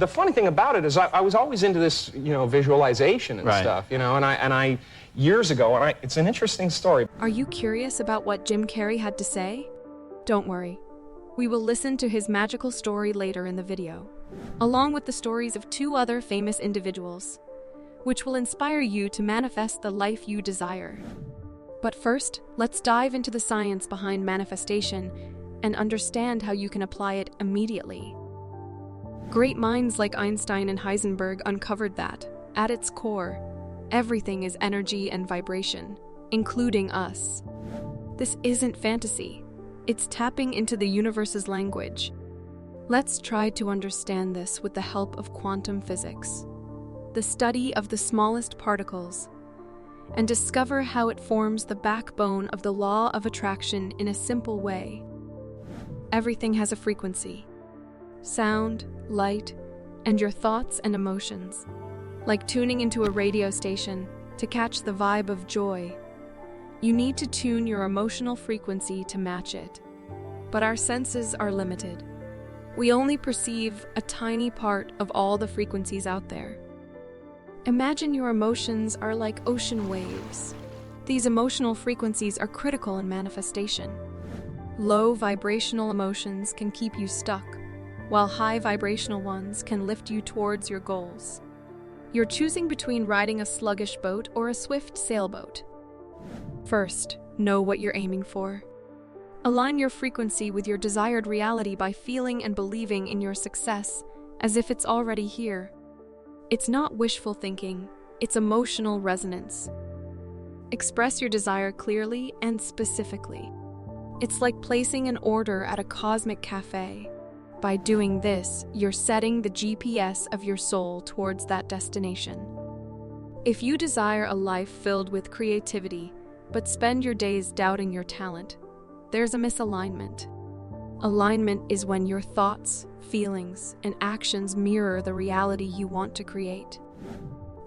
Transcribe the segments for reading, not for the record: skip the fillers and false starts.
the funny thing about it is I was always into this, visualization and stuff, and I years ago, it's an interesting story. Are you curious about what Jim Carrey had to say? Don't worry. We will listen to his magical story later in the video, along with the stories of 2 other famous individuals, which will inspire you to manifest the life you desire. But first, let's dive into the science behind manifestation and understand how you can apply it immediately. Great minds like Einstein and Heisenberg uncovered that, at its core, everything is energy and vibration, including us. This isn't fantasy. It's tapping into the universe's language. Let's try to understand this with the help of quantum physics, the study of the smallest particles, and discover how it forms the backbone of the law of attraction in a simple way. Everything has a frequency. Sound, light, and your thoughts and emotions. Like tuning into a radio station to catch the vibe of joy, you need to tune your emotional frequency to match it. But our senses are limited. We only perceive a tiny part of all the frequencies out there. Imagine your emotions are like ocean waves. These emotional frequencies are critical in manifestation. Low vibrational emotions can keep you stuck, while high vibrational ones can lift you towards your goals. You're choosing between riding a sluggish boat or a swift sailboat. First, know what you're aiming for. Align your frequency with your desired reality by feeling and believing in your success as if it's already here. It's not wishful thinking, it's emotional resonance. Express your desire clearly and specifically. It's like placing an order at a cosmic cafe. By doing this, you're setting the GPS of your soul towards that destination. If you desire a life filled with creativity, but spend your days doubting your talent, there's a misalignment. Alignment is when your thoughts, feelings, and actions mirror the reality you want to create.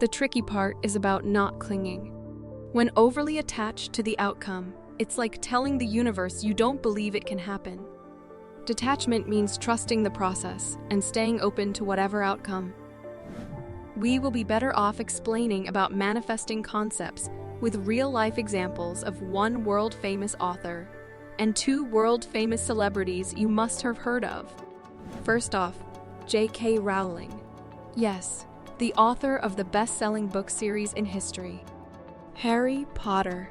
The tricky part is about not clinging. When overly attached to the outcome, it's like telling the universe you don't believe it can happen. Detachment means trusting the process and staying open to whatever outcome. We will be better off explaining about manifesting concepts with real-life examples of 1 world-famous author and 2 world-famous celebrities you must have heard of. First off, J.K. Rowling. Yes, the author of the best-selling book series in history, Harry Potter.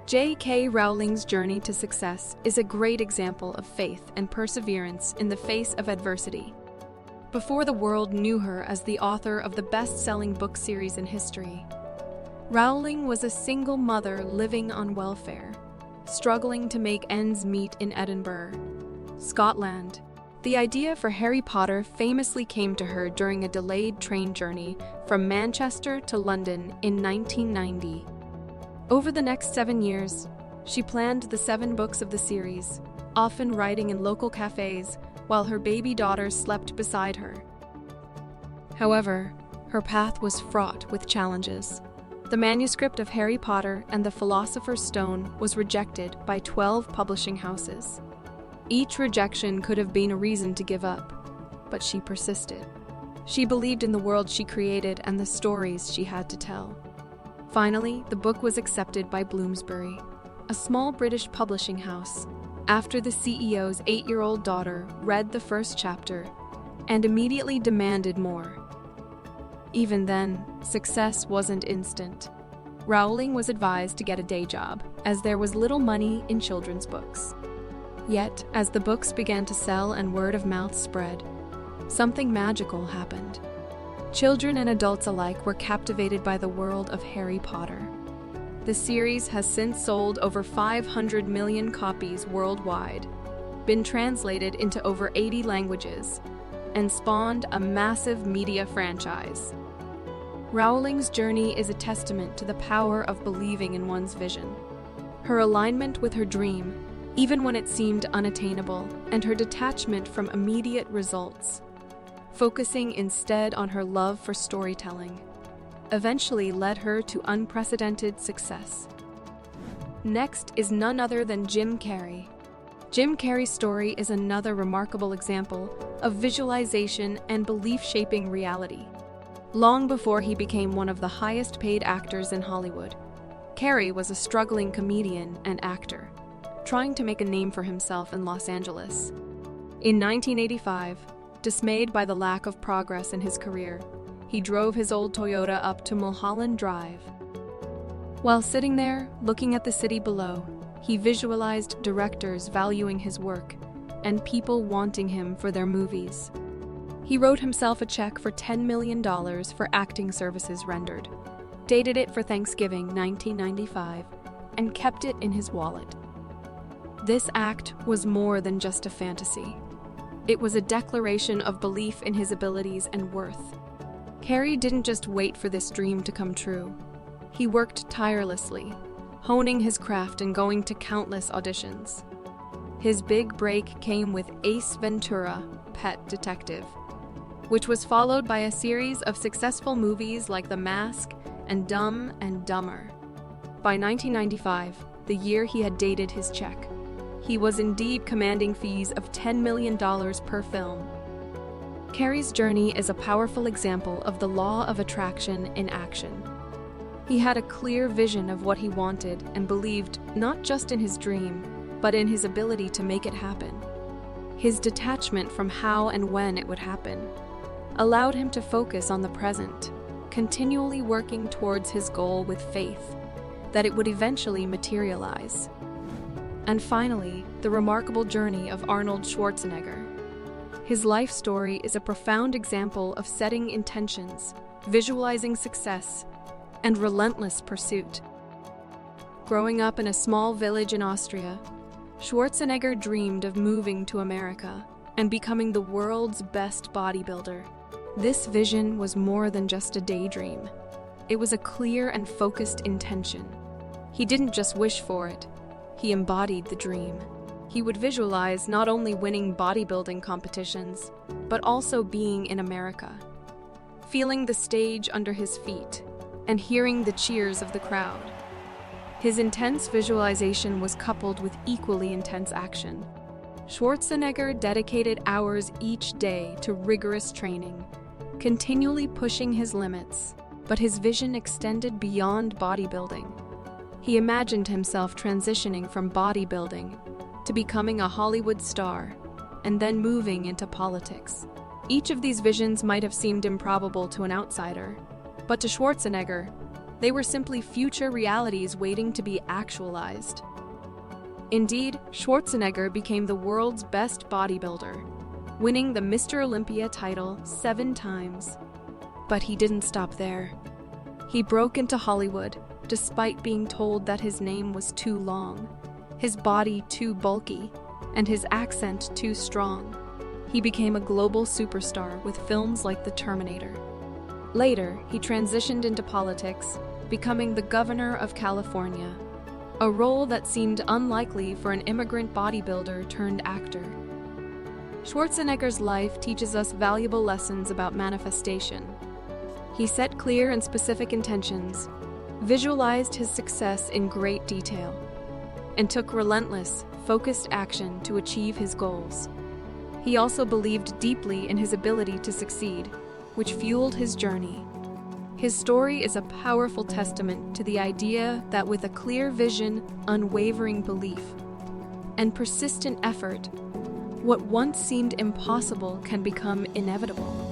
J.K. Rowling's journey to success is a great example of faith and perseverance in the face of adversity. Before the world knew her as the author of the best-selling book series in history, Rowling was a single mother living on welfare, struggling to make ends meet in Edinburgh, Scotland. The idea for Harry Potter famously came to her during a delayed train journey from Manchester to London in 1990. Over the next 7 years, she planned the 7 books of the series, often writing in local cafes while her baby daughter slept beside her. However, her path was fraught with challenges. The manuscript of Harry Potter and the Philosopher's Stone was rejected by 12 publishing houses. Each rejection could have been a reason to give up, but she persisted. She believed in the world she created and the stories she had to tell. Finally, the book was accepted by Bloomsbury, a small British publishing house, after the CEO's 8-year-old daughter read the first chapter and immediately demanded more. Even then, success wasn't instant. Rowling was advised to get a day job, as there was little money in children's books. Yet, as the books began to sell and word of mouth spread, something magical happened. Children and adults alike were captivated by the world of Harry Potter. The series has since sold over 500 million copies worldwide, been translated into over 80 languages, and spawned a massive media franchise. Rowling's journey is a testament to the power of believing in one's vision. Her alignment with her dream, even when it seemed unattainable, and her detachment from immediate results, focusing instead on her love for storytelling, eventually led her to unprecedented success. Next is none other than Jim Carrey. Jim Carrey's story is another remarkable example of visualization and belief shaping reality. Long before he became one of the highest-paid actors in Hollywood, Carrey was a struggling comedian and actor, trying to make a name for himself in Los Angeles. In 1985, dismayed by the lack of progress in his career, he drove his old Toyota up to Mulholland Drive. While sitting there, looking at the city below, he visualized directors valuing his work and people wanting him for their movies. He wrote himself a check for $10 million for acting services rendered, dated it for Thanksgiving 1995, and kept it in his wallet. This act was more than just a fantasy. It was a declaration of belief in his abilities and worth. Carrey didn't just wait for this dream to come true. He worked tirelessly, honing his craft and going to countless auditions. His big break came with Ace Ventura, Pet Detective, which was followed by a series of successful movies like The Mask and Dumb and Dumber. By 1995, the year he had dated his check, he was indeed commanding fees of $10 million per film. Carrey's journey is a powerful example of the law of attraction in action. He had a clear vision of what he wanted and believed not just in his dream, but in his ability to make it happen. His detachment from how and when it would happen allowed him to focus on the present, continually working towards his goal with faith that it would eventually materialize. And finally, the remarkable journey of Arnold Schwarzenegger. His life story is a profound example of setting intentions, visualizing success, and relentless pursuit. Growing up in a small village in Austria, Schwarzenegger dreamed of moving to America and becoming the world's best bodybuilder. This vision was more than just a daydream. It was a clear and focused intention. He didn't just wish for it, he embodied the dream. He would visualize not only winning bodybuilding competitions, but also being in America, feeling the stage under his feet, and hearing the cheers of the crowd. His intense visualization was coupled with equally intense action. Schwarzenegger dedicated hours each day to rigorous training, continually pushing his limits, but his vision extended beyond bodybuilding. He imagined himself transitioning from bodybuilding to becoming a Hollywood star, and then moving into politics. Each of these visions might have seemed improbable to an outsider, but to Schwarzenegger, they were simply future realities waiting to be actualized. Indeed, Schwarzenegger became the world's best bodybuilder, winning the Mr. Olympia title 7 times. But he didn't stop there. He broke into Hollywood, despite being told that his name was too long, his body too bulky, and his accent too strong. He became a global superstar with films like The Terminator. Later, he transitioned into politics, becoming the governor of California, a role that seemed unlikely for an immigrant bodybuilder turned actor. Schwarzenegger's life teaches us valuable lessons about manifestation. He set clear and specific intentions, visualized his success in great detail, and took relentless, focused action to achieve his goals. He also believed deeply in his ability to succeed, which fueled his journey. His story is a powerful testament to the idea that with a clear vision, unwavering belief, and persistent effort, what once seemed impossible can become inevitable.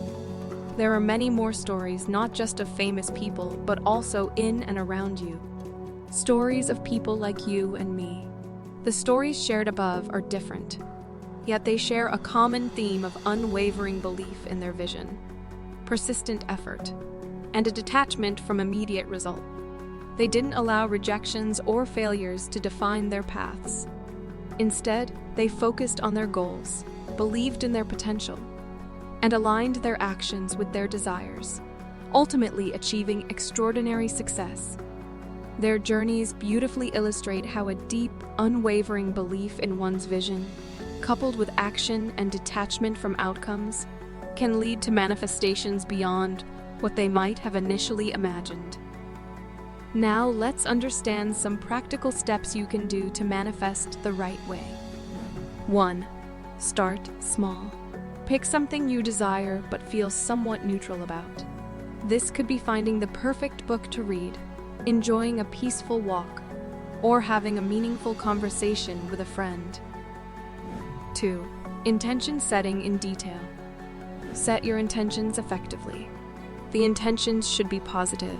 There are many more stories, not just of famous people, but also in and around you. Stories of people like you and me. The stories shared above are different, yet they share a common theme of unwavering belief in their vision, persistent effort, and a detachment from immediate result. They didn't allow rejections or failures to define their paths. Instead, they focused on their goals, believed in their potential, and aligned their actions with their desires, ultimately achieving extraordinary success. Their journeys beautifully illustrate how a deep, unwavering belief in one's vision, coupled with action and detachment from outcomes, can lead to manifestations beyond what they might have initially imagined. Now let's understand some practical steps you can do to manifest the right way. 1. Start small. Pick something you desire but feel somewhat neutral about. This could be finding the perfect book to read, enjoying a peaceful walk, or having a meaningful conversation with a friend. 2. Intention setting in detail. Set your intentions effectively. The intentions should be positive,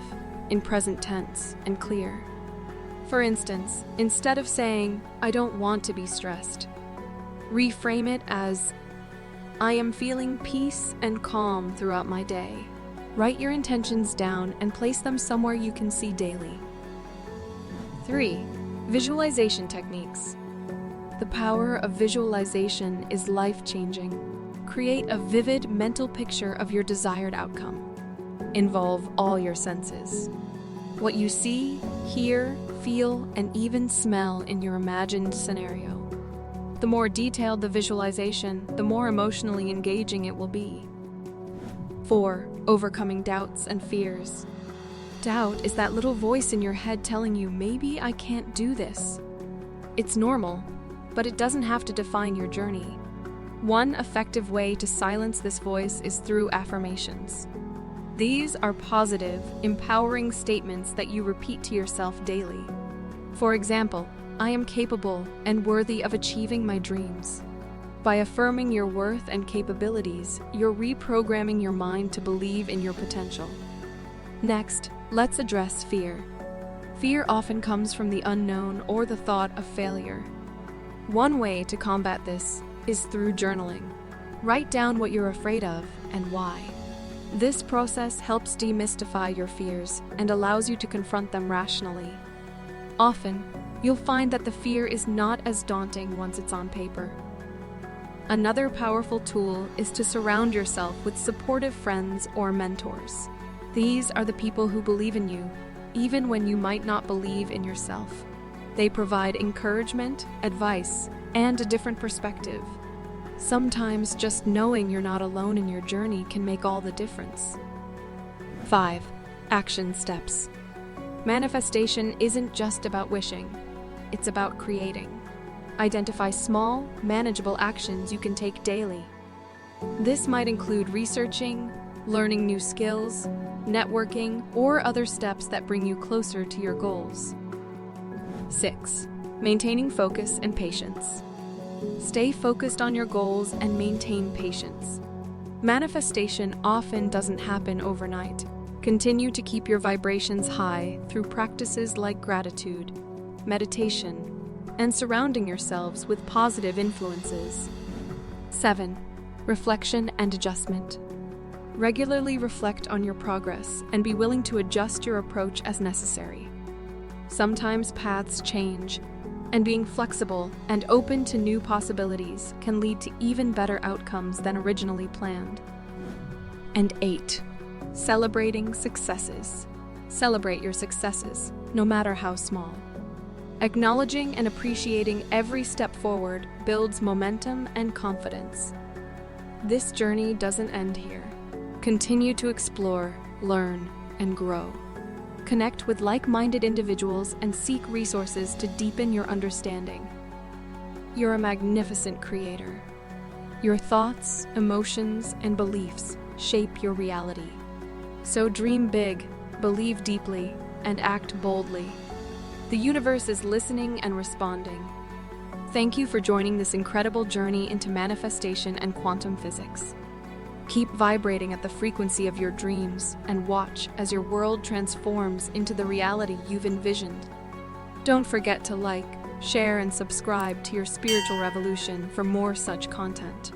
in present tense, and clear. For instance, instead of saying, "I don't want to be stressed," reframe it as, "I am feeling peace and calm throughout my day." Write your intentions down and place them somewhere you can see daily. 3. Visualization techniques. The power of visualization is life-changing. Create a vivid mental picture of your desired outcome. Involve all your senses. What you see, hear, feel, and even smell in your imagined scenario. The more detailed the visualization, the more emotionally engaging it will be. 4. Overcoming doubts and fears. Doubt is that little voice in your head telling you, "Maybe I can't do this." It's normal, but it doesn't have to define your journey. One effective way to silence this voice is through affirmations. These are positive, empowering statements that you repeat to yourself daily. For example, "I am capable and worthy of achieving my dreams." By affirming your worth and capabilities, you're reprogramming your mind to believe in your potential. Next, let's address fear. Fear often comes from the unknown or the thought of failure. One way to combat this is through journaling. Write down what you're afraid of and why. This process helps demystify your fears and allows you to confront them rationally. Often, you'll find that the fear is not as daunting once it's on paper. Another powerful tool is to surround yourself with supportive friends or mentors. These are the people who believe in you, even when you might not believe in yourself. They provide encouragement, advice, and a different perspective. Sometimes just knowing you're not alone in your journey can make all the difference. 5. Action steps. Manifestation isn't just about wishing, it's about creating. Identify small, manageable actions you can take daily. This might include researching, learning new skills, networking, or other steps that bring you closer to your goals. 6. Maintaining focus and patience. Stay focused on your goals and maintain patience. Manifestation often doesn't happen overnight. Continue to keep your vibrations high through practices like gratitude, meditation, and surrounding yourselves with positive influences. 7. Reflection and adjustment. Regularly reflect on your progress and be willing to adjust your approach as necessary. Sometimes paths change, and being flexible and open to new possibilities can lead to even better outcomes than originally planned. And 8. Celebrating successes. Celebrate your successes, no matter how small. Acknowledging and appreciating every step forward builds momentum and confidence. This journey doesn't end here. Continue to explore, learn, and grow. Connect with like-minded individuals and seek resources to deepen your understanding. You're a magnificent creator. Your thoughts, emotions, and beliefs shape your reality. So dream big, believe deeply, and act boldly. The universe is listening and responding. Thank you for joining this incredible journey into manifestation and quantum physics. Keep vibrating at the frequency of your dreams and watch as your world transforms into the reality you've envisioned. Don't forget to like, share, and subscribe to your spiritual revolution for more such content.